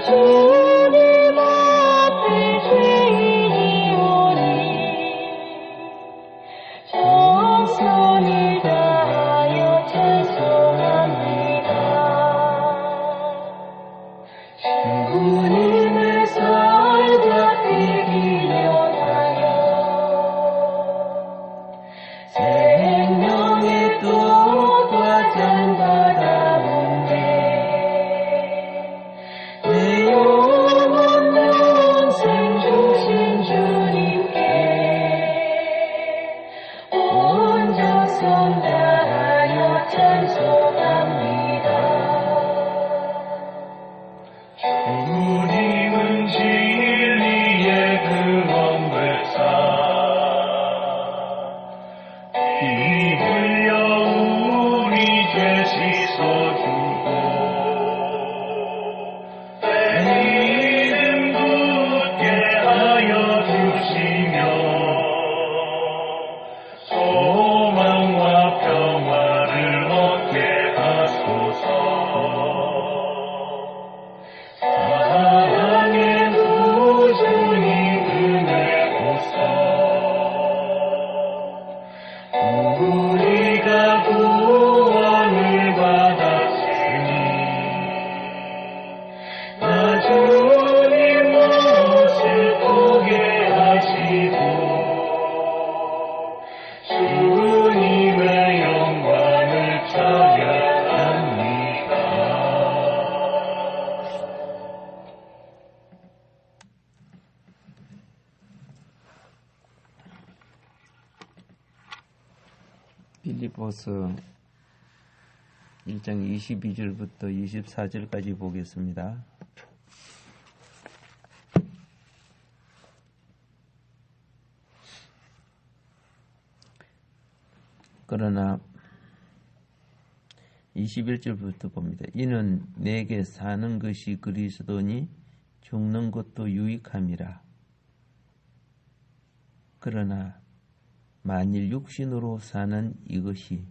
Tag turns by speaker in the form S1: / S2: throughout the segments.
S1: 주님 앞에 죄인이 오니 정성을 다하여 찬송합니다. 주님의 살과 피 기념하여 생명의 떡과 잔 받아온대. 내 영혼 영생 주신 주님께 온 정성 다하여 찬송합니다.
S2: 주님은 진리의 그 원불사 피 흘려 우리 죄 씻어주고 믿음 굳게 하여 주시며 소망과 평화를 얻게 하소서. 사랑의 구주님 은혜로서 우리가 구원을 받았으니 나 주님 모습 보게 하시고 주님의 영광을 찬양합니다.
S3: 빌립보서 1장 22절부터 24절까지 보겠습니다. 그러나 21절부터 봅니다. 이는 내게 사는 것이 그리스도니 죽는 것도 유익함이라. 그러나 만일 육신으로 사는 이것이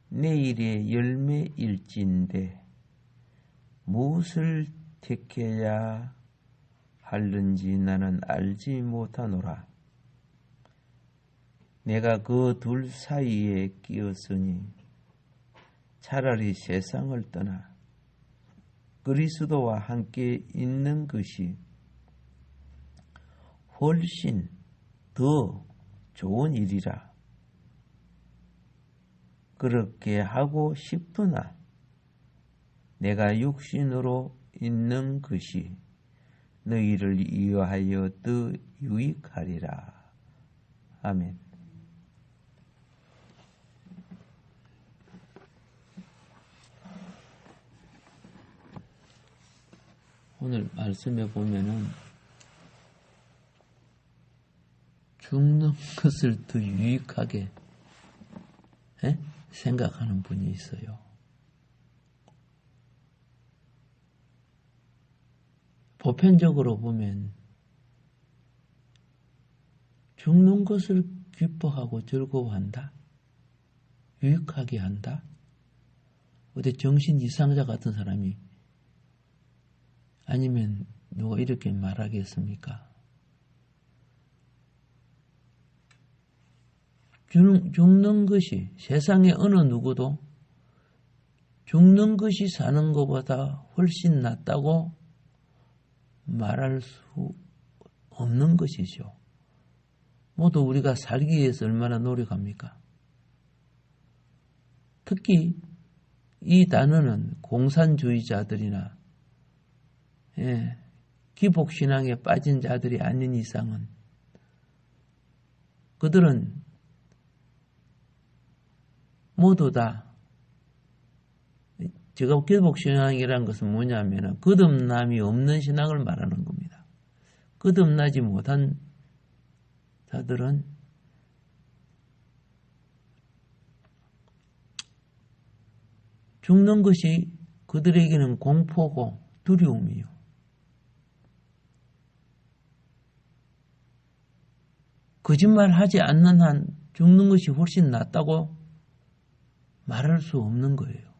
S3: 내일의 열매일진데 무엇을 택해야 할는지 나는 알지 못하노라. 내가 그 둘 사이에 끼었으니 차라리 세상을 떠나 그리스도와 함께 있는 것이 훨씬 더 좋은 일이라. 그렇게 하고 싶으나 내가 육신으로 있는 것이 너희를 위하여 더 유익하리라. 아멘. 오늘 말씀에 보면은 죽는 것을 더 유익하게 생각하는 분이 있어요. 보편적으로 보면 죽는 것을 기뻐하고 즐거워한다. 유익하게 한다. 어디 정신 이상자 같은 사람이 아니면 누가 이렇게 말하겠습니까? 죽는 것이 세상에 어느 누구도 죽는 것이 사는 것보다 훨씬 낫다고 말할 수 없는 것이죠. 모두 우리가 살기 위해서 얼마나 노력합니까? 특히 이 단어는 공산주의자들이나 기복신앙에 빠진 자들이 아닌 이상은 그들은 모두 다 제가 기복신앙이라는 것은 뭐냐면 거듭남이 없는 신앙을 말하는 겁니다. 거듭나지 못한 자들은 죽는 것이 그들에게는 공포고 두려움이요. 거짓말하지 않는 한 죽는 것이 훨씬 낫다고 말할 수 없는 거예요.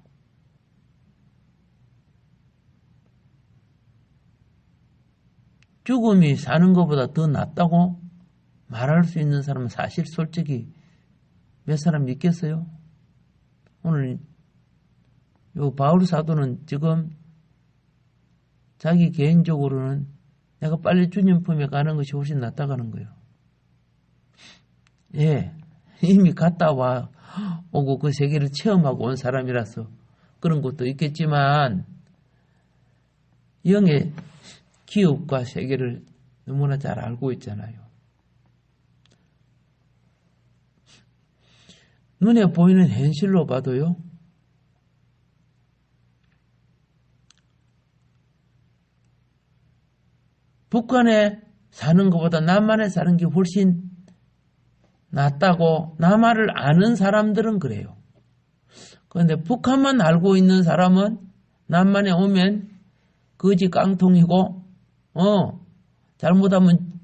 S3: 죽음이 사는 것보다 더 낫다고 말할 수 있는 사람은 사실 솔직히 몇 사람 있겠어요? 오늘 요 바울 사도는 지금 자기 개인적으로는 내가 빨리 주님 품에 가는 것이 훨씬 낫다고 하는 거예요. 예, 이미 갔다 와 오고 그 세계를 체험하고 온 사람이라서 그런 것도 있겠지만 영의 기업과 세계를 너무나 잘 알고 있잖아요. 눈에 보이는 현실로 봐도요, 북한에 사는 것보다 남한에 사는 게 훨씬 낫다고 남한을 아는 사람들은 그래요. 그런데 북한만 알고 있는 사람은 남한에 오면 거지 깡통이고 잘못하면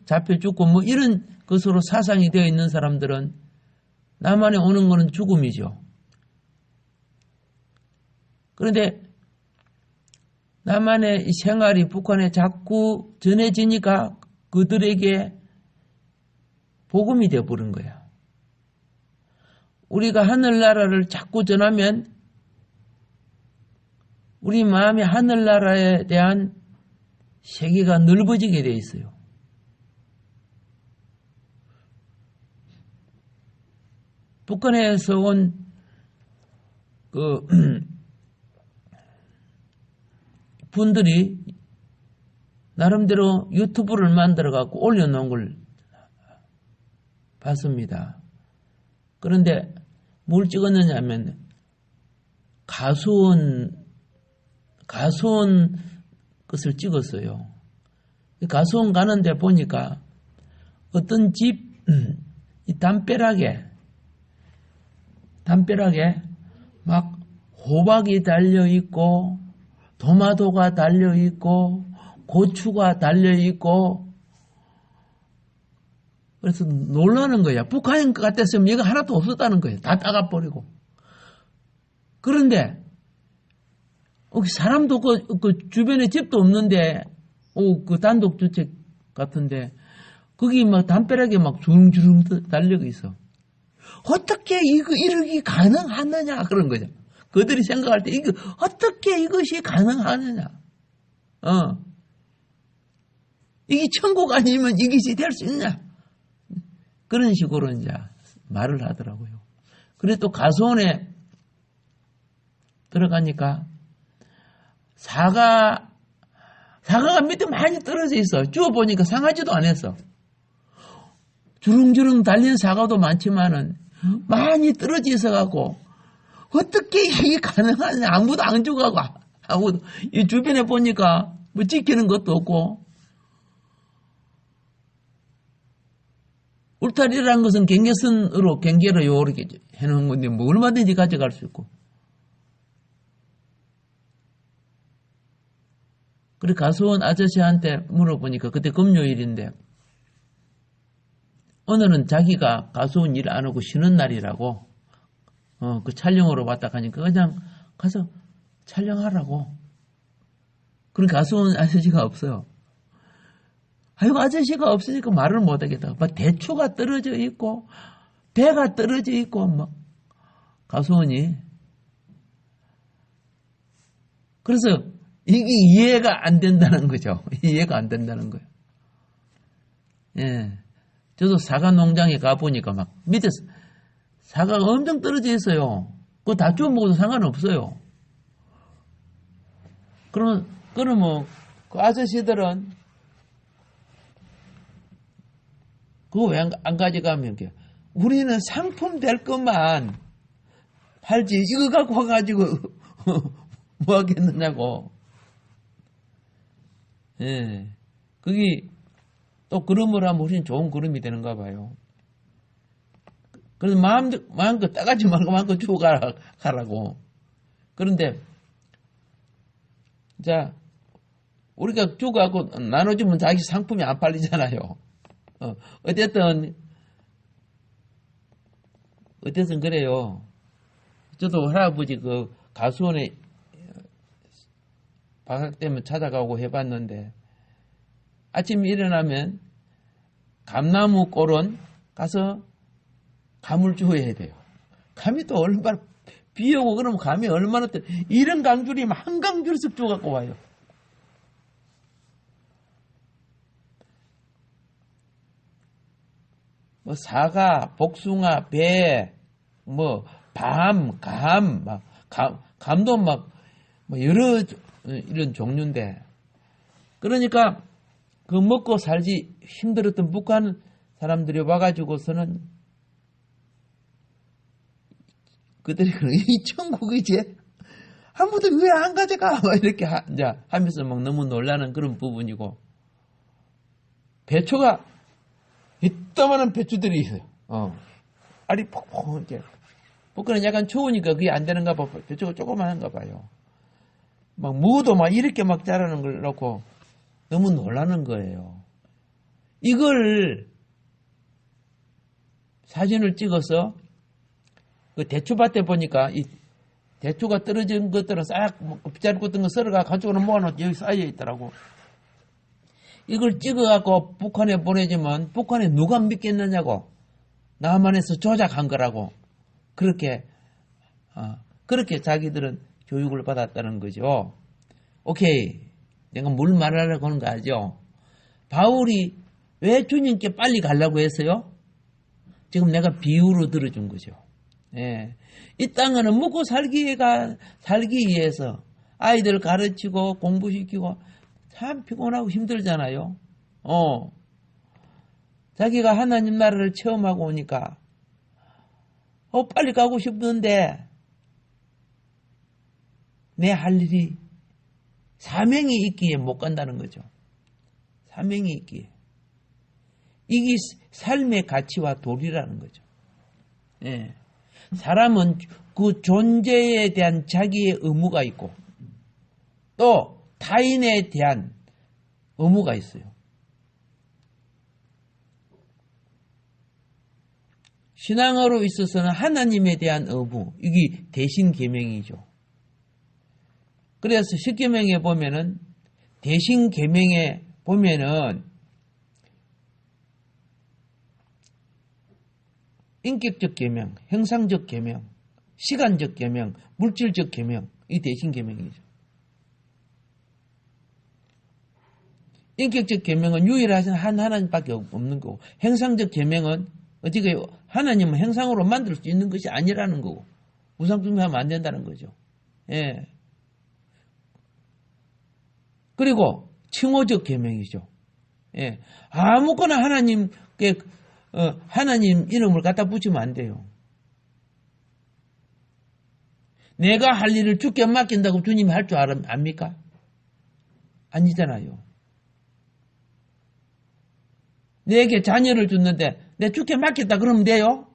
S3: 잡혀 죽고 뭐 이런 것으로 사상이 되어 있는 사람들은 남한에 오는 것은 죽음이죠. 그런데 남한의 이 생활이 북한에 자꾸 전해지니까 그들에게 복음이 되어버린 거야. 우리가 하늘나라를 자꾸 전하면 우리 마음이 하늘나라에 대한 세계가 넓어지게 돼 있어요. 북한에서 온 분들이 나름대로 유튜브를 만들어 갖고 올려놓은 걸 봤습니다. 그런데 뭘 찍었느냐 하면 가수원 것을 찍었어요. 가수원 가는데 보니까 어떤 집 이 담벼락에 막 호박이 달려 있고 토마토가 달려 있고 고추가 달려 있고 그래서 놀라는 거야. 북한 같았으면 이거 하나도 없었다는 거예요. 다 따가버리고. 그런데 사람도 그 주변에 집도 없는데 그 단독주택 같은데 거기 막 담벼락에 막 주렁주렁 달려 있어. 어떻게 이렇게 가능하느냐 그런 거죠. 그들이 생각할 때 어떻게 이것이 가능하느냐. 이게 천국 아니면 이것이 될 수 있냐. 그런 식으로 이제 말을 하더라고요. 그래 또 가수원에 들어가니까 사과가 밑에 많이 떨어져 있어. 주워보니까 상하지도 않았어. 주렁주렁 달린 사과도 많지만은 많이 떨어져 있어갖고 어떻게 이게 가능하냐. 아무도 안 주가고 아무도 이 주변에 보니까 뭐 지키는 것도 없고 울타리라는 것은 경계선으로 경계를 이렇게 해놓은 건데 뭐 얼마든지 가져갈 수 있고. 그래 가수원 아저씨한테 물어보니까 그때 금요일인데 오늘은 자기가 가수원 일 안 하고 쉬는 날이라고 그 촬영으로 왔다 가니까 그냥 가서 촬영하라고. 그런 가수원 아저씨가 없어요. 아이고 아저씨가 없으니까 말을 못하겠다. 막 대추가 떨어져 있고 배가 떨어져 있고 막 가수원이. 그래서 이게 이해가 안 된다는 거죠. 이해가 안 된다는 거예요. 예. 저도 사과 농장에 가보니까 막 밑에 사과가 엄청 떨어져 있어요. 그거 다 주워 먹어도 상관없어요. 그러면 그 아저씨들은 그거 왜 안 가져가면 우리는 상품 될 것만 팔지 이거 갖고 와가지고 뭐 하겠느냐고. 예. 그게 또 그림을 하면 훨씬 좋은 그림이 되는가 봐요. 그래서 마음껏 따가지 말고 마음껏 주고 가라고. 그런데 자 우리가 주고 하고 나눠주면 자기 상품이 안 팔리잖아요. 어쨌든 그래요. 저도 할아버지 그 가수원에 방학 때문에 찾아가고 해봤는데 아침에 일어나면 감나무 꼴은 가서 감을 주워야 돼요. 감이 또 얼마나 비 오고 그러면 감이 얼마나 또 이런 강줄이면 한 강줄씩 주워갖고 와요. 뭐 사과, 복숭아, 배, 뭐 밤, 감도 막 뭐 여러 이런 종류인데, 그러니까 그 먹고 살기 힘들었던 북한 사람들이 와가지고서는 그들이 이 천국이지 아무도 왜 안 가져가 막 이렇게 이제 하면서 막 너무 놀라는 그런 부분이고, 배추가 이따만한 배추들이 있어요. 알이 퍽퍽 이렇게. 북한은 약간 추우니까 그게 안 되는가 봐. 배추가 조그만한가 봐요. 막 무도 막 이렇게 막 자라는 걸 놓고 너무 놀라는 거예요. 이걸 사진을 찍어서 그 대추밭에 보니까 이 대추가 떨어진 것들은 싹 빗자루 같은 거 썰어가 가지고는 모아놓고 여기 쌓여 있더라고. 이걸 찍어갖고 북한에 보내주면 북한에 누가 믿겠느냐고. 남한에서 조작한 거라고. 그렇게 자기들은 교육을 받았다는 거죠. 오케이. 내가 뭘 말하려고 하는 거 알죠? 바울이 왜 주님께 빨리 가려고 했어요? 지금 내가 비유로 들어준 거죠. 예. 이 땅은 먹고 살기 위해서 아이들 가르치고 공부시키고 참 피곤하고 힘들잖아요. 자기가 하나님 나라를 체험하고 오니까 빨리 가고 싶은데 내 할 일이 사명이 있기에 못 간다는 거죠. 사명이 있기에. 이게 삶의 가치와 도리라는 거죠. 예. 사람은 그 존재에 대한 자기의 의무가 있고 또 타인에 대한 의무가 있어요. 신앙으로 있어서는 하나님에 대한 의무, 이게 대신 계명이죠. 그래서 십계명에 보면은 대신 계명에 보면은 인격적 계명, 형상적 계명, 시간적 계명, 물질적 계명, 이 대신 계명이죠. 인격적 계명은 유일하신 한 하나님밖에 없는 거고, 형상적 계명은 어떻게 하나님은 형상으로 만들 수 있는 것이 아니라는 거고, 우상숭배하면 안 된다는 거죠. 예. 그리고 칭호적 계명이죠. 예. 아무거나 하나님께 하나님 이름을 갖다 붙이면 안 돼요. 내가 할 일을 주께 맡긴다고 주님이 할 줄 압니까? 아니잖아요. 내게 자녀를 줬는데 내 주께 맡겼다 그러면 돼요?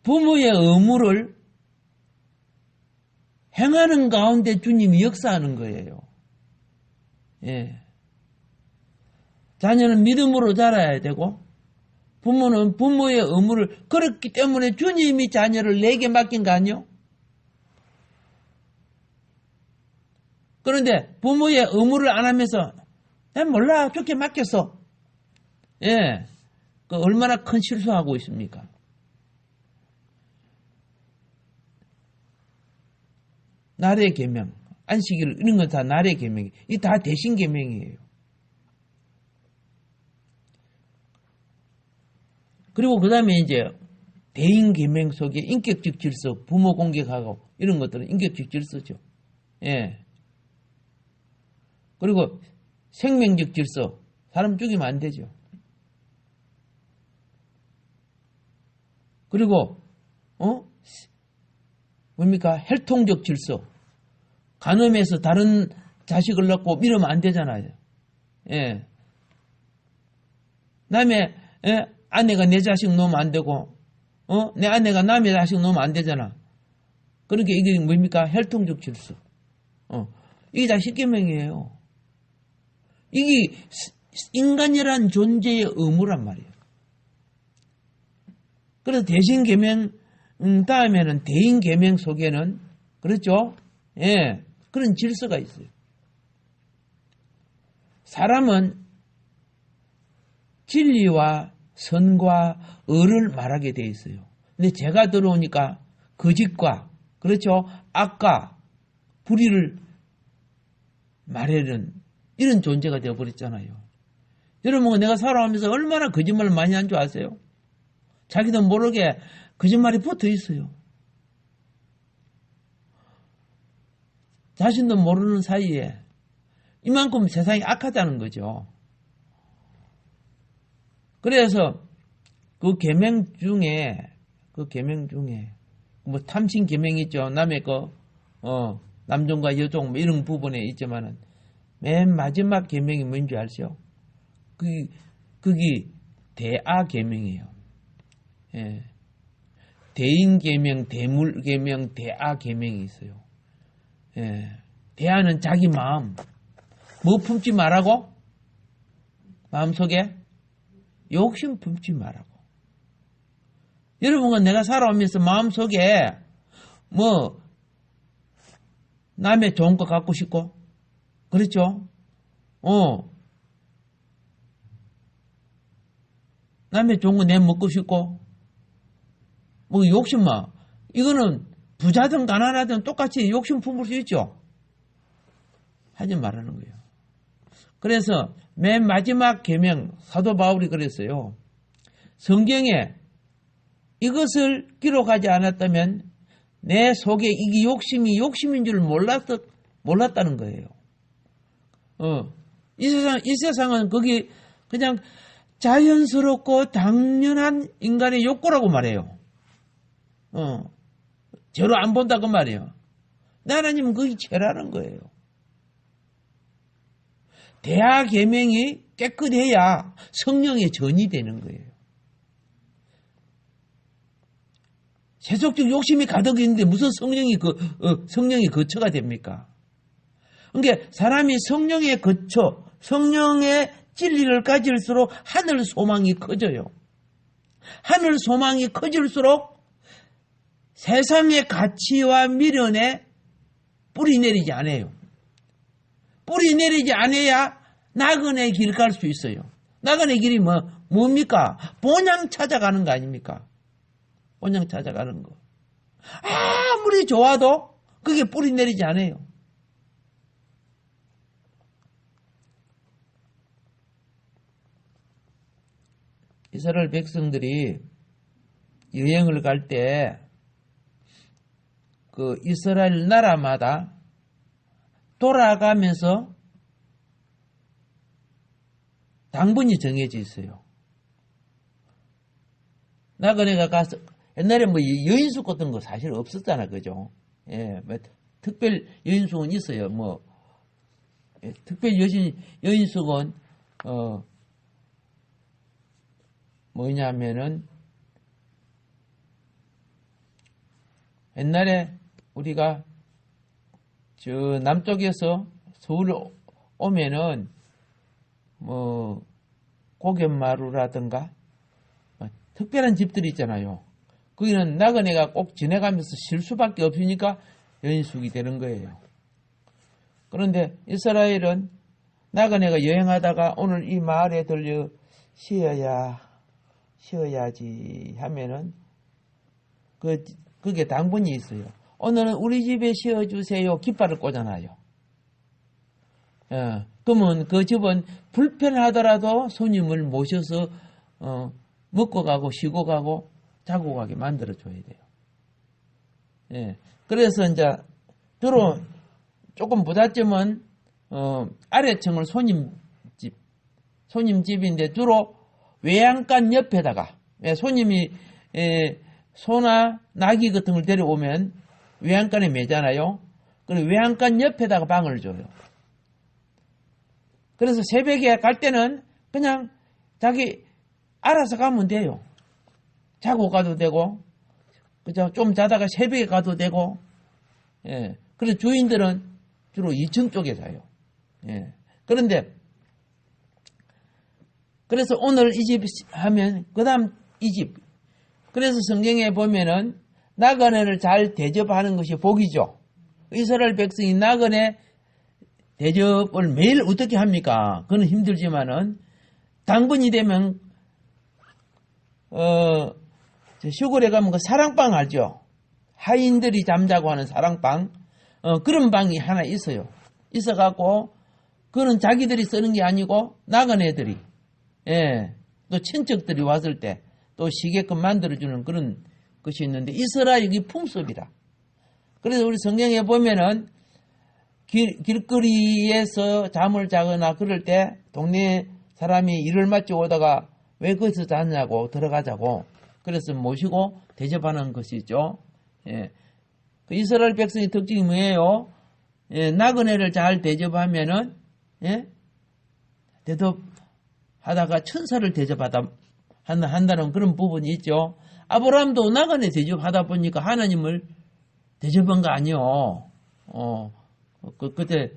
S3: 부모의 의무를 행하는 가운데 주님이 역사하는 거예요. 예. 자녀는 믿음으로 자라야 되고 부모는 부모의 의무를, 그렇기 때문에 주님이 자녀를 내게 맡긴 거 아니요? 그런데 부모의 의무를 안 하면서 난 몰라 좋게 맡겼어. 예, 그 얼마나 큰 실수하고 있습니까? 나라의 계명, 안식일 이런 건 다 나라의 계명이, 이 다 대신 계명이에요. 그리고 그 다음에 이제 대인 계명 속에 인격적 질서, 부모 공격하고 이런 것들은 인격적 질서죠. 예. 그리고 생명적 질서, 사람 죽이면 안 되죠. 그리고 뭡니까? 혈통적 질서, 간음해서 다른 자식을 낳고 이러면 안 되잖아요. 예. 남의 아내가 내 자식 놓으면 안 되고, 내 아내가 남의 자식 놓으면 안 되잖아. 그러니까 이게 뭡니까? 혈통적 질서. 이게 다 십계명이에요. 이게 인간이란 존재의 의무란 말이에요. 그래서 대신 계명 다음에는 대인 계명 속에는, 그렇죠? 예, 그런 질서가 있어요. 사람은 진리와 선과 의를 말하게 돼 있어요. 근데 제가 들어오니까 거짓과, 그렇죠, 악과 불의를 말하는 이런 존재가 되어버렸잖아요. 여러분, 내가 살아오면서 얼마나 거짓말을 많이 한 줄 아세요? 자기도 모르게 거짓말이 붙어 있어요. 자신도 모르는 사이에 이만큼 세상이 악하다는 거죠. 그래서 그 계명 중에 뭐 탐심 계명 있죠. 남의 남종과 여종 뭐 이런 부분에 있지만은 맨 마지막 계명이 뭔지 아시죠? 그게 대아 계명이에요. 예. 대인 계명, 대물 계명, 대아 계명이 있어요. 예. 대아는 자기 마음. 뭐 품지 말라고? 마음속에 욕심 품지 말라고. 여러분은 내가 살아오면서 마음속에 뭐 남의 좋은 거 갖고 싶고, 그렇죠? 남의 좋은 거 내 먹고 싶고, 뭐 욕심만. 이거는 부자든 가난하든 똑같이 욕심 품을 수 있죠. 하지 말라는 거예요. 그래서 맨 마지막 계명 사도 바울이 그랬어요. 성경에 이것을 기록하지 않았다면 내 속에 이게 욕심인 줄 몰랐다는 거예요. 이 세상은 거기 그냥 자연스럽고 당연한 인간의 욕구라고 말해요. 죄로 안 본다 그 말이에요. 하나님은 그게 죄라는 거예요. 대하 계명이 깨끗해야 성령의 전이 되는 거예요. 세속적 욕심이 가득 있는데 무슨 성령이 거처가 됩니까? 그러니까 사람이 성령의 거처, 성령의 진리를 가질수록 하늘 소망이 커져요. 하늘 소망이 커질수록 세상의 가치와 미련에 뿌리 내리지 않아요. 뿌리 내리지 않아야 나그네 길 갈 수 있어요. 나그네 길이 뭡니까? 본향 찾아가는 거 아닙니까? 본향 찾아가는 거. 아무리 좋아도 그게 뿌리 내리지 않아요. 이스라엘 백성들이 여행을 갈 때 그 이스라엘 나라마다 돌아가면서 당번이 정해져 있어요. 나그네가 가서 옛날에 뭐 여인숙 같은 거 사실 없었잖아, 그죠? 예, 뭐 특별 여인숙은 있어요. 특별 여인숙은 뭐냐면은 옛날에 우리가 저 남쪽에서 서울 오면은 뭐 고갯마루라든가 특별한 집들이 있잖아요. 거기는 나그네가 꼭 지내가면서 쉴 수밖에 없으니까 여인숙이 되는 거예요. 그런데 이스라엘은 나그네가 여행하다가 오늘 이 마을에 들려 쉬어야지 하면은 그게 당번이 있어요. 오늘은 우리 집에 쉬어주세요. 깃발을 꽂아놔요. 그러면 그 집은 불편하더라도 손님을 모셔서 먹고 가고 쉬고 가고 자고 가게 만들어줘야 돼요. 예. 그래서 이제 주로 조금 부잣집은 아래층을 손님집인데 주로 외양간 옆에다가 손님이 소나 나귀 같은 걸 데려오면 외양간에 매잖아요. 그리고 외양간 옆에다가 방을 줘요. 그래서 새벽에 갈 때는 그냥 자기 알아서 가면 돼요. 자고 가도 되고, 그죠? 좀 자다가 새벽에 가도 되고, 예. 그래서 주인들은 주로 2층 쪽에 자요. 예. 그래서 오늘 이 집 하면, 그 다음 이 집. 그래서 성경에 보면은 나그네를 잘 대접하는 것이 복이죠. 이스라엘 백성이 나그네 대접을 매일 어떻게 합니까? 그건 힘들지만은 당번이 되면 시골에 가면 그 사랑방 알죠? 하인들이 잠자고 하는 사랑방 그런 방이 하나 있어요. 있어갖고 그거는 자기들이 쓰는 게 아니고 나그네들이 또 친척들이 왔을 때 또 쉬게끔 만들어주는 그런 것이 있는데 이스라엘이 풍습이다. 그래서 우리 성경에 보면은 길거리에서 잠을 자거나 그럴 때 동네 사람이 일을 마치고 오다가 왜 거기서 자냐고 들어가자고 그래서 모시고 대접하는 것이죠. 그 이스라엘 백성의 특징이 뭐예요? 나그네를 잘 대접하면은 대접하다가 천사를 한다는 그런 부분이 있죠. 아브라함도 나그네 대접하다 보니까 하나님을 대접한 거 아니요. 그때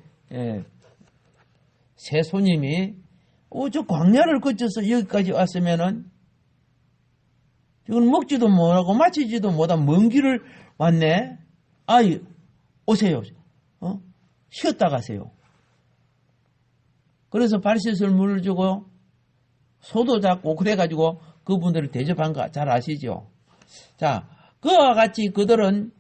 S3: 새 손님이 저 광야를 거쳐서 여기까지 왔으면은 지금 먹지도 못하고 마치지도 못한 먼 길을 왔네. 아이 오세요. 쉬었다 가세요. 그래서 발시술 물을 주고 소도 잡고 그래가지고 그분들을 대접한 거 잘 아시죠? 자, 그와 같이 그들은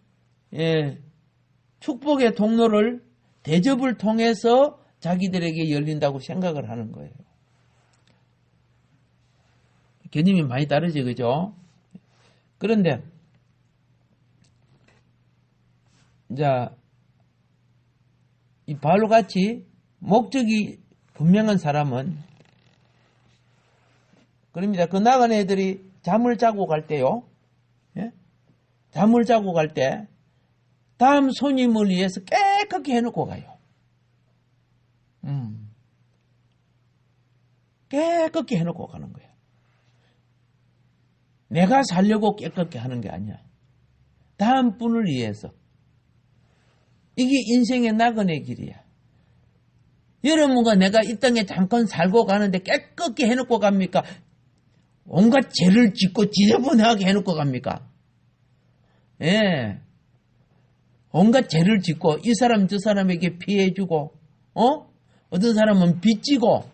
S3: 축복의 통로를 대접을 통해서 자기들에게 열린다고 생각을 하는 거예요. 개념이 많이 다르지, 그죠? 그런데, 자, 이 바울같이 목적이 분명한 사람은, 그럽니다. 그 나간 애들이 잠을 자고 갈 때요, 잠을 자고 갈 때, 다음 손님을 위해서 깨끗게 해놓고 가요. 깨끗게 해놓고 가는 거예요. 내가 살려고 깨끗게 하는 게 아니야. 다음 분을 위해서. 이게 인생의 나그네 길이야. 여러분과 내가 이 땅에 잠깐 살고 가는데 깨끗게 해놓고 갑니까? 온갖 죄를 짓고 지저분하게 해놓고 갑니까? 온갖 죄를 짓고 이 사람 저 사람에게 피해주고 어떤 사람은 빚지고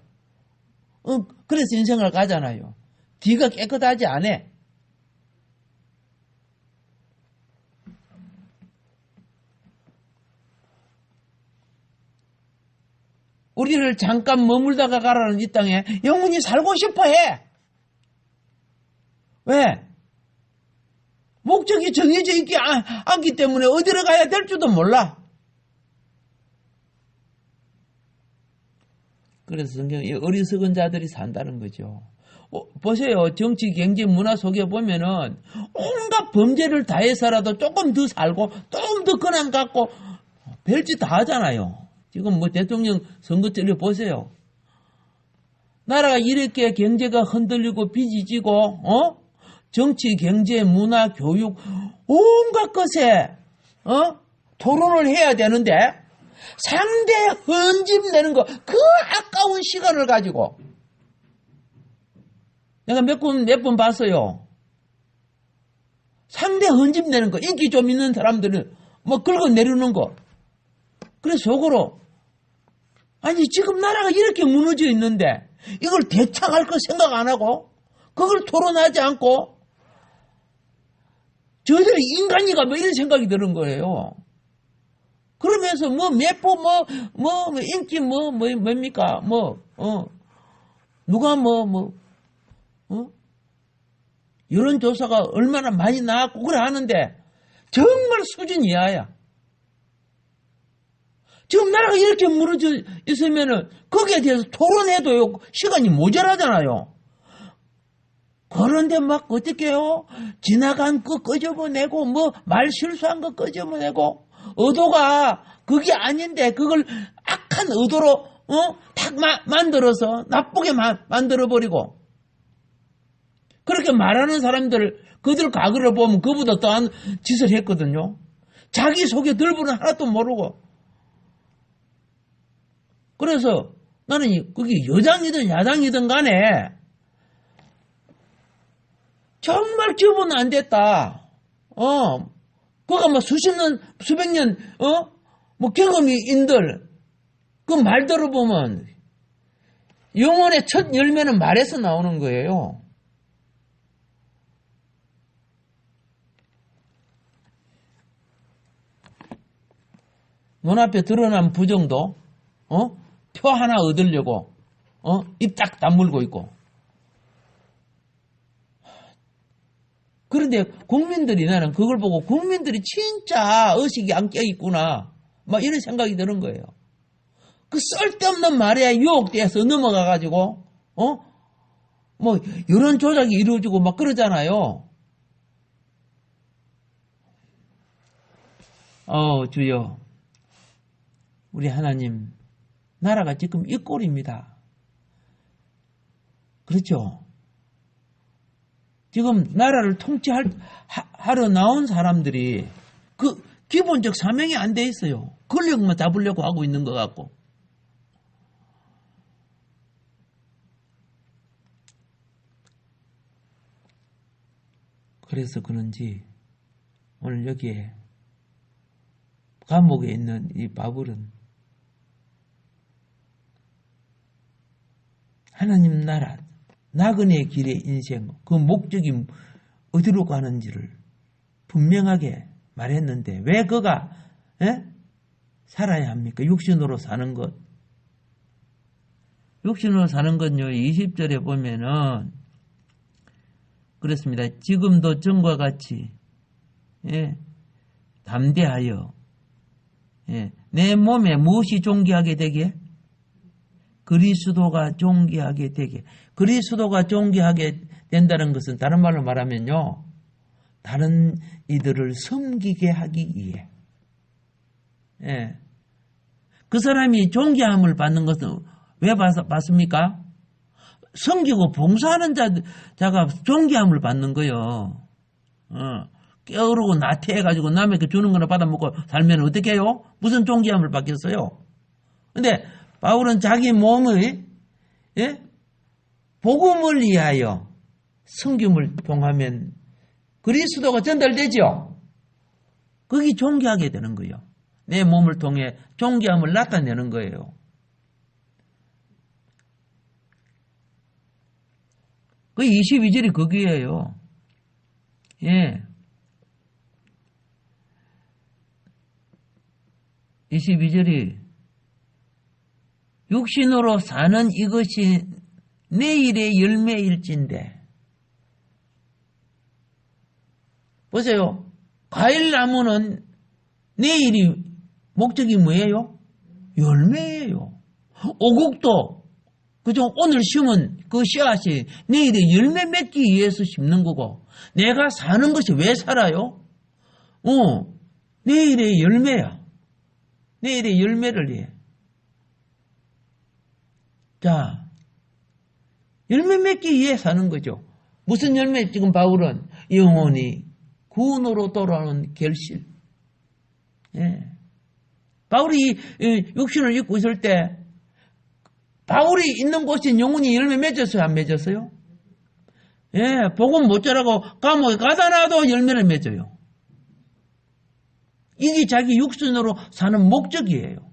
S3: 그래서 인생을 가잖아요. 뒤가 깨끗하지 않아. 우리를 잠깐 머물다가 가라는 이 땅에 영원히 살고 싶어 해. 왜? 목적이 정해져 있지 않기 때문에 어디로 가야 될 줄도 몰라. 그래서 성경에 어리석은 자들이 산다는 거죠. 보세요. 정치, 경제, 문화 속에 보면은 온갖 범죄를 다 해서라도 조금 더 살고 조금 더 권한 갖고 별짓 다 하잖아요. 지금 뭐 대통령 선거철에 보세요. 나라가 이렇게 경제가 흔들리고 빚이 지고 정치, 경제, 문화, 교육 온갖 것에 토론을 해야 되는데 상대 헌집 내는 거 그 아까운 시간을 가지고 내가 몇 번 봤어요. 상대 헌집 내는 거 인기 좀 있는 사람들은 뭐 긁어내리는 거 그래서 속으로 아니 지금 나라가 이렇게 무너져 있는데 이걸 대창할 거 생각 안 하고 그걸 토론하지 않고 저희들이 인간이가 뭐 이런 생각이 드는 거예요. 그러면서 뭐 매포 뭐 인기 뭡니까 누가 여론조사가 얼마나 많이 나왔고 그래 하는데 정말 수준 이하야. 지금 나라가 이렇게 무너져 있으면은 거기에 대해서 토론해도요 시간이 모자라잖아요. 그런데 막 어떻게 해요? 지나간 거 끄집어내고 말 실수한 거 끄집어내고 의도가 그게 아닌데 그걸 악한 의도로 탁 만들어서 나쁘게 만들어버리고 그렇게 말하는 사람들 그들 과거를 보면 그보다 더한 짓을 했거든요. 자기 속에 들부는 하나도 모르고 그래서 나는 그게 여당이든 야당이든 간에 정말 기분 안 됐다. 그가 뭐 수백 년, 뭐 경험인들 그 말 들어보면 영혼의 첫 열매는 말에서 나오는 거예요. 눈앞에 드러난 부정도 표 하나 얻으려고 입 딱 다물고 있고. 그런데 국민들이 나는 그걸 보고 국민들이 진짜 의식이 안 껴있구나 막 이런 생각이 드는 거예요. 그 쓸데없는 말에 유혹돼서 넘어가가지고 뭐 여론 조작이 이루어지고 막 그러잖아요. 주여, 우리 하나님 나라가 지금 이 꼴입니다. 그렇죠? 지금 나라를 통치하러 나온 사람들이 그 기본적 사명이 안 돼 있어요. 권력만 잡으려고 하고 있는 것 같고. 그래서 그런지 오늘 여기에 감옥에 있는 이 바울은 하나님 나라, 나그네의 길의 인생, 그 목적이 어디로 가는지를 분명하게 말했는데 왜 그가 살아야 합니까? 육신으로 사는 것. 육신으로 사는 건요, 20절에 보면은 그렇습니다. 지금도 전과 같이 담대하여 내 몸에 무엇이 존귀하게 되게? 그리스도가 존귀하게 되게. 그리스도가 존귀하게 된다는 것은 다른 말로 말하면요, 다른 이들을 섬기게 하기 위해. 그 사람이 존귀함을 받는 것은 왜 받습니까? 섬기고 봉사하는 자가 존귀함을 받는 거요. 깨어르고 나태해가지고 남에게 주는 거나 받아먹고 살면 어떻게 해요? 무슨 존귀함을 받겠어요? 근데 바울은 자기 몸의 복음을 위하여 섬김을 통하면 그리스도가 전달되죠. 거기 존귀하게 되는 거예요. 내 몸을 통해 존귀함을 나타내는 거예요. 그 22절이 거기에요. 22절이 육신으로 사는 이것이 내일의 열매일진데. 보세요. 과일나무는 내일이 목적이 뭐예요? 열매예요. 오곡도 그죠? 오늘 심은 그 씨앗이 내일의 열매 맺기 위해서 심는 거고, 내가 사는 것이 왜 살아요? 내일의 열매야. 내일의 열매를 위해. 자, 열매 맺기 위해 사는 거죠. 무슨 열매? 지금 바울은 영혼이 구원으로 돌아오는 결실. 바울이 육신을 입고 있을 때 바울이 있는 곳인 영혼이 열매 맺었어요? 안 맺었어요? 복음 못 전하고 감옥에 가다 놔도 열매를 맺어요. 이게 자기 육신으로 사는 목적이에요.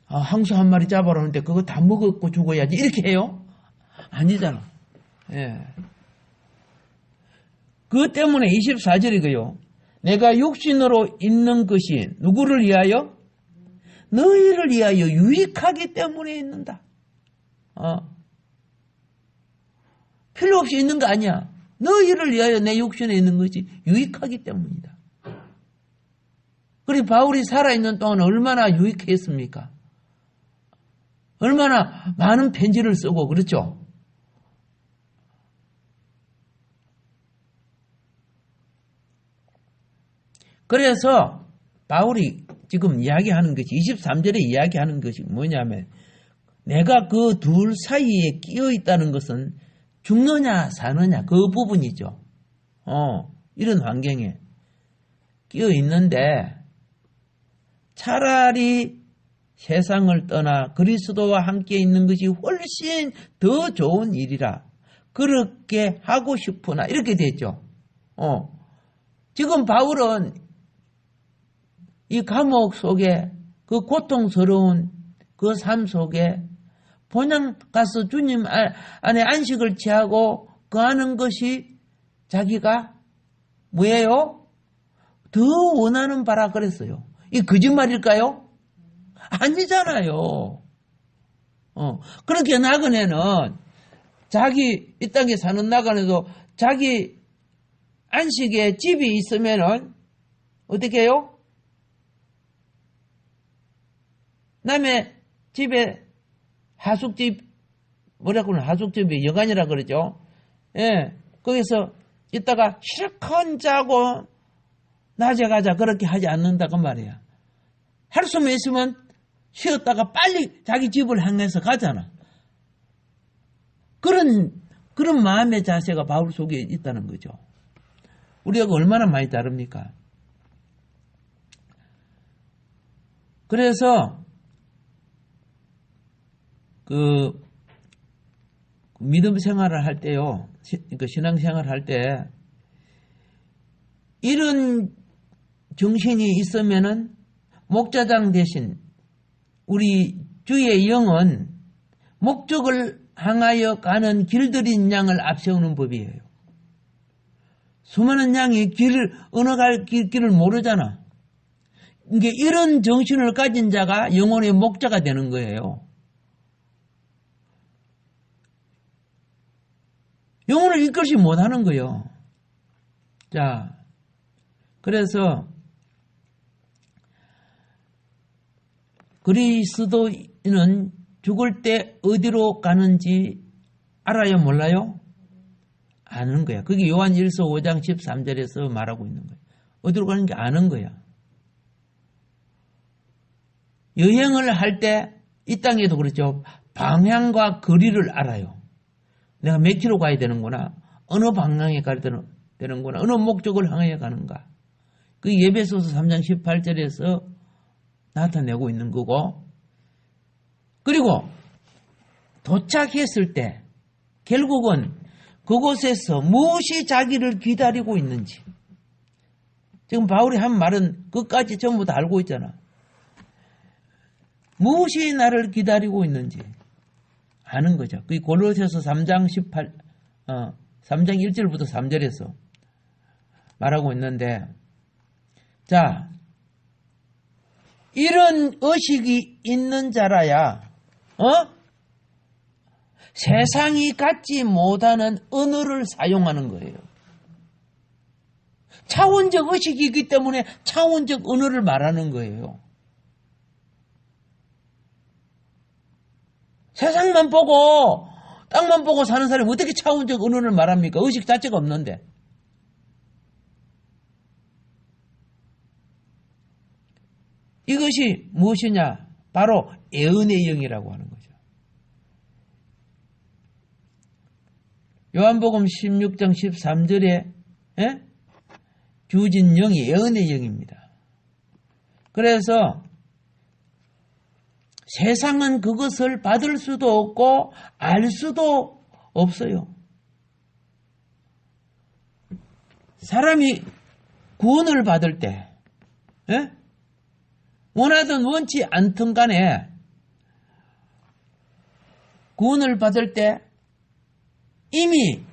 S3: 항수 한 마리 잡아오는데 그거 다 먹고 죽어야지 이렇게 해요? 아니잖아. 그것 때문에 24절이고요. 내가 육신으로 있는 것이 누구를 위하여? 너희를 위하여 유익하기 때문에 있는다. 필요 없이 있는 거 아니야. 너희를 위하여 내 육신에 있는 것이 유익하기 때문이다. 그리고 바울이 살아있는 동안 얼마나 유익했습니까? 얼마나 많은 편지를 쓰고 그렇죠? 그래서 바울이 지금 이야기하는 것이 23절에 이야기하는 것이 뭐냐면 내가 그 둘 사이에 끼어 있다는 것은 죽느냐 사느냐 그 부분이죠. 이런 환경에 끼어 있는데 차라리 세상을 떠나 그리스도와 함께 있는 것이 훨씬 더 좋은 일이라 그렇게 하고 싶으나 이렇게 됐죠. 지금 바울은 이 감옥 속에 그 고통스러운 그 삶 속에 본향 가서 주님 안에 안식을 취하고 거하는 것이 자기가 뭐예요? 더 원하는 바라 그랬어요. 이 거짓말일까요? 아니잖아요. 그렇게 나그네는 자기 이 땅에 사는 나그네도 자기 안식에 집이 있으면은 어떻게 해요? 남의 집에 하숙집 뭐라고 하나 하숙집이 여관이라 그러죠. 예, 거기서 있다가 실컷 자고 낮에 가자 그렇게 하지 않는다고 말이야. 할 수만 있으면 쉬었다가 빨리 자기 집을 향해서 가잖아. 그런 마음의 자세가 바울 속에 있다는 거죠. 우리가 얼마나 많이 다릅니까? 그래서 그 믿음 생활을 할 때요, 그 신앙 생활을 할 때 이런 정신이 있으면은 목자장 대신 우리 주의 영은 목적을 향하여 가는 길들인 양을 앞세우는 법이에요. 수많은 양이 어느 갈 길을 모르잖아. 이게 이런 정신을 가진 자가 영혼의 목자가 되는 거예요. 영혼을 이끌지 못하는 거예요. 자, 그래서 그리스도인은 죽을 때 어디로 가는지 알아요, 몰라요? 아는 거야. 그게 요한 1서 5장 13절에서 말하고 있는 거야. 어디로 가는지 아는 거야. 여행을 할 때 이 땅에도 그렇죠. 방향과 거리를 알아요. 내가 몇 킬로 가야 되는구나. 어느 방향에 가야 되는구나. 어느 목적을 향해 가는가. 그 에베소서 3장 18절에서 나타내고 있는 거고, 그리고 도착했을 때 결국은 그곳에서 무엇이 자기를 기다리고 있는지, 지금 바울이 한 말은 그것까지 전부 다 알고 있잖아. 무엇이 나를 기다리고 있는지 아는 거죠. 그게 골로새서 3장 3장 1절부터 3절에서 말하고 있는데, 자, 이런 의식이 있는 자라야, 세상이 갖지 못하는 언어를 사용하는 거예요. 차원적 의식이기 때문에 차원적 언어를 말하는 거예요. 세상만 보고, 땅만 보고 사는 사람이 어떻게 차원적 언어를 말합니까? 의식 자체가 없는데. 이것이 무엇이냐? 바로 예언의 영이라고 하는 거죠. 요한복음 16장 13절에 주어진 영이 예언의 영입니다. 그래서 세상은 그것을 받을 수도 없고 알 수도 없어요. 사람이 구원을 받을 때, 원하든 원치 않든 간에 구원을 받을 때 이미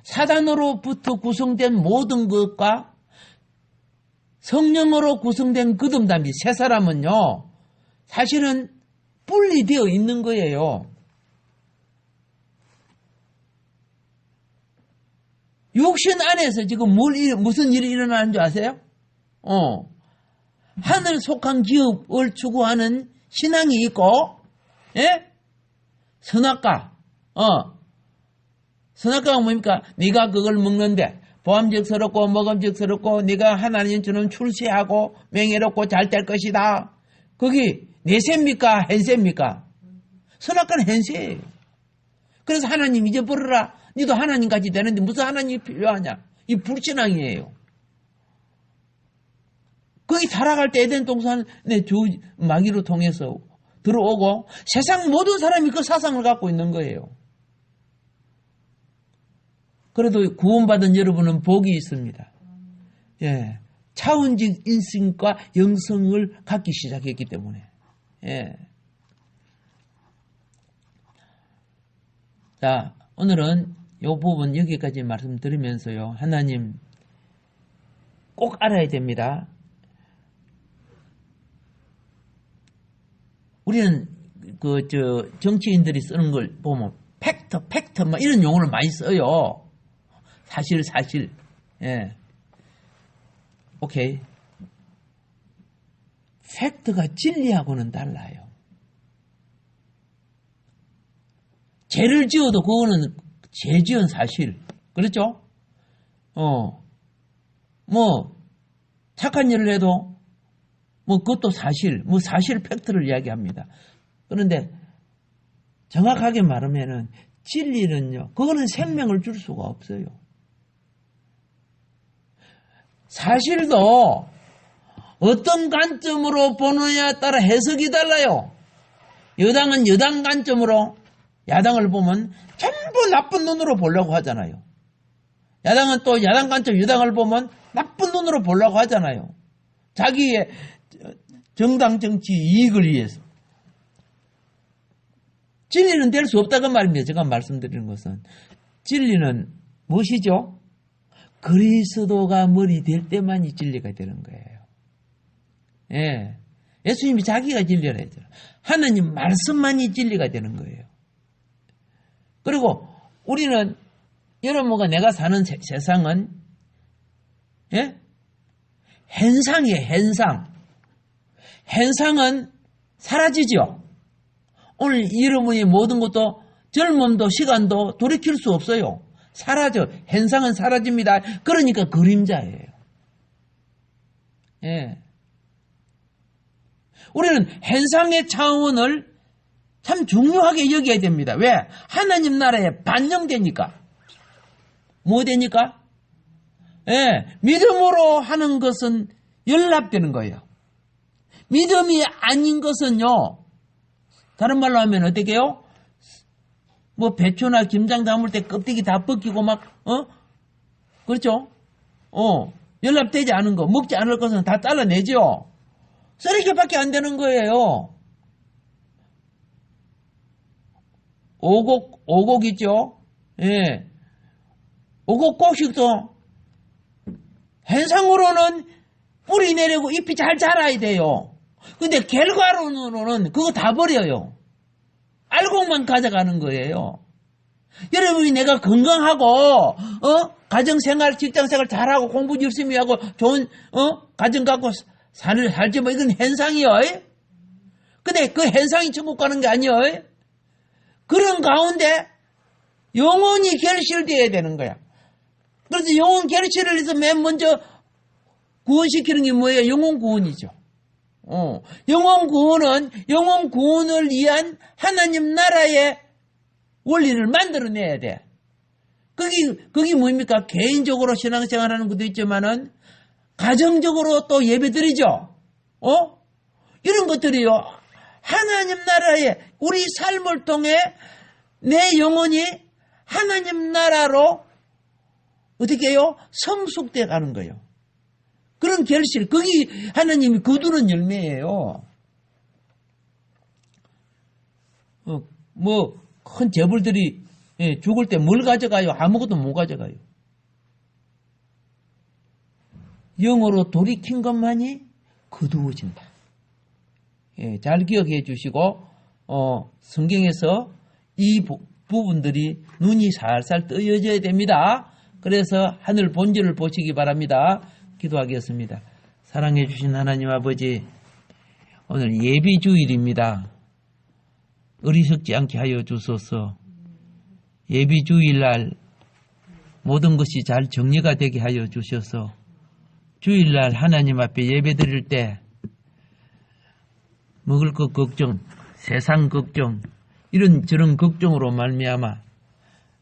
S3: 사단으로부터 구성된 모든 것과 성령으로 구성된 거듭남이 새 사람은요, 사실은 분리되어 있는 거예요. 육신 안에서 지금 무슨 일이 일어나는 줄 아세요? 하늘 속한 기업을 추구하는 신앙이 있고, 선악과, 선악과가 뭡니까? 네가 그걸 먹는데 보암직스럽고 먹음직스럽고 네가 하나님처럼 출세하고 명예롭고 잘 될 것이다. 거기 내세입니까? hen세입니까? 선악과는 hen세예요. 그래서 하나님 잊어버려라. 너도 하나님같이 되는데 무슨 하나님이 필요하냐? 이 불신앙이에요. 거기 살아갈 때 에덴 동산에 마귀로 통해서 들어오고 세상 모든 사람이 그 사상을 갖고 있는 거예요. 그래도 구원받은 여러분은 복이 있습니다. 예, 차원적 인성과 영성을 갖기 시작했기 때문에. 예. 자, 오늘은 이 부분 여기까지 말씀드리면서요. 하나님 꼭 알아야 됩니다. 우리는 정치인들이 쓰는 걸 보면 팩트 막 이런 용어를 많이 써요. 사실. 예. 오케이. 팩트가 진리하고는 달라요. 죄를 지어도 그거는 죄 지은 사실. 그렇죠? 착한 일을 해도 그것도 사실, 사실 팩트를 이야기합니다. 그런데 정확하게 말하면은 진리는요, 그거는 생명을 줄 수가 없어요. 사실도 어떤 관점으로 보느냐에 따라 해석이 달라요. 여당은 여당 관점으로 야당을 보면 전부 나쁜 눈으로 보려고 하잖아요. 야당은 또 야당 관점 여당을 보면 나쁜 눈으로 보려고 하잖아요. 자기의 정당 정치 이익을 위해서. 진리는 될 수 없다고 말입니다. 제가 말씀드리는 것은. 진리는 무엇이죠? 그리스도가 머리 될 때만이 진리가 되는 거예요. 예. 예수님이 자기가 진리라 했죠. 하나님 말씀만이 진리가 되는 거예요. 그리고 우리는 여러분과 내가 사는 세상은 예? 현상이에요. 현상. 현상은 사라지죠. 오늘 여러분이 모든 것도 젊음도 시간도 돌이킬 수 없어요. 사라져. 현상은 사라집니다. 그러니까 그림자예요. 예. 우리는 현상의 차원을 참 중요하게 여겨야 됩니다. 왜? 하나님 나라에 반영되니까. 뭐 되니까? 예. 믿음으로 하는 것은 연락되는 거예요. 믿음이 아닌 것은요, 다른 말로 하면 어떻게 해요? 배추나 김장 담을 때 껍데기 다 벗기고 그렇죠? 연락되지 않은 거, 먹지 않을 것은 다 잘라내죠? 쓰레기밖에 안 되는 거예요. 오곡 있죠? 예. 오곡 곡식도 현상으로는 뿌리 내리고 잎이 잘 자라야 돼요. 근데 결과론으로는 그거 다 버려요. 알곡만 가져가는 거예요. 여러분이 내가 건강하고 가정생활, 직장생활 잘하고 공부 열심히 하고 좋은 가정 갖고 살지 이건 현상이요. 근데 그 현상이 천국 가는 게 아니요. 그런 가운데 영혼이 결실되어야 되는 거야. 그래서 영혼 결실을 해서 맨 먼저 구원시키는 게 뭐예요? 영혼 구원이죠. 영혼 구원은 영혼 구원을 위한 하나님 나라의 원리를 만들어내야 돼. 그게 뭡니까? 개인적으로 신앙생활하는 것도 있지만은 가정적으로 또 예배드리죠. 이런 것들이요. 하나님 나라의 우리 삶을 통해 내 영혼이 하나님 나라로 어떻게 해요? 성숙돼 가는 거예요. 그런 결실, 거기 하나님이 거두는 열매예요. 큰 재벌들이 죽을 때 뭘 가져가요? 아무것도 못 가져가요. 영으로 돌이킨 것만이 거두어진다. 잘 기억해 주시고 성경에서 이 부분들이 눈이 살살 뜨여져야 됩니다. 그래서 하늘 본질을 보시기 바랍니다. 기도하겠습니다. 사랑해 주신 하나님 아버지, 오늘 예비주일입니다. 어리석지 않게 하여 주소서. 예비주일날 모든 것이 잘 정리가 되게 하여 주셔서 주일날 하나님 앞에 예배드릴 때 먹을 것 걱정, 세상 걱정, 이런저런 걱정으로 말미암아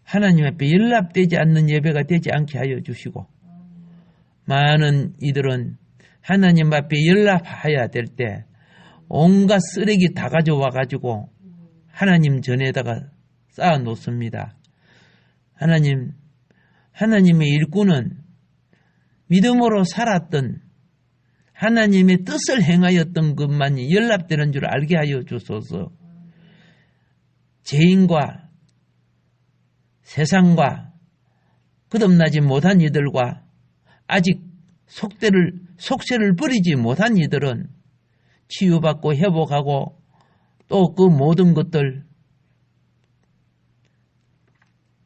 S3: 하나님 앞에 연락되지 않는 예배가 되지 않게 하여 주시고, 많은 이들은 하나님 앞에 연락해야 될 때 온갖 쓰레기 다 가져와 가지고 하나님 전에다가 쌓아 놓습니다. 하나님의 일꾼은 믿음으로 살았던 하나님의 뜻을 행하였던 것만이 연락되는 줄 알게 하여 주소서. 죄인과 세상과 거듭나지 못한 이들과 아직 속세를 버리지 못한 이들은 치유받고 회복하고 또 그 모든 것들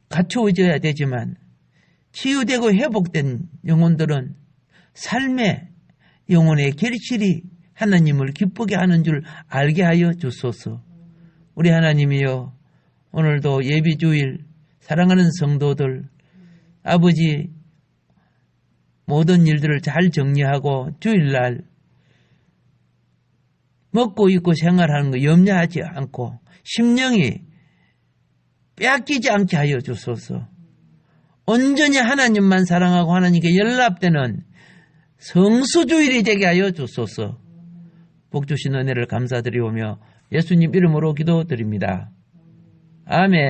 S3: 갖추어져야 되지만 치유되고 회복된 영혼들은 삶의 영혼의 결실이 하나님을 기쁘게 하는 줄 알게 하여 주소서. 우리 하나님이여, 오늘도 예비주일 사랑하는 성도들, 아버지 모든 일들을 잘 정리하고 주일날 먹고 입고 생활하는 거 염려하지 않고 심령이 빼앗기지 않게 하여 주소서. 온전히 하나님만 사랑하고 하나님께 연락되는 성수주일이 되게 하여 주소서. 복 주신 은혜를 감사드리오며 예수님 이름으로 기도드립니다. 아멘.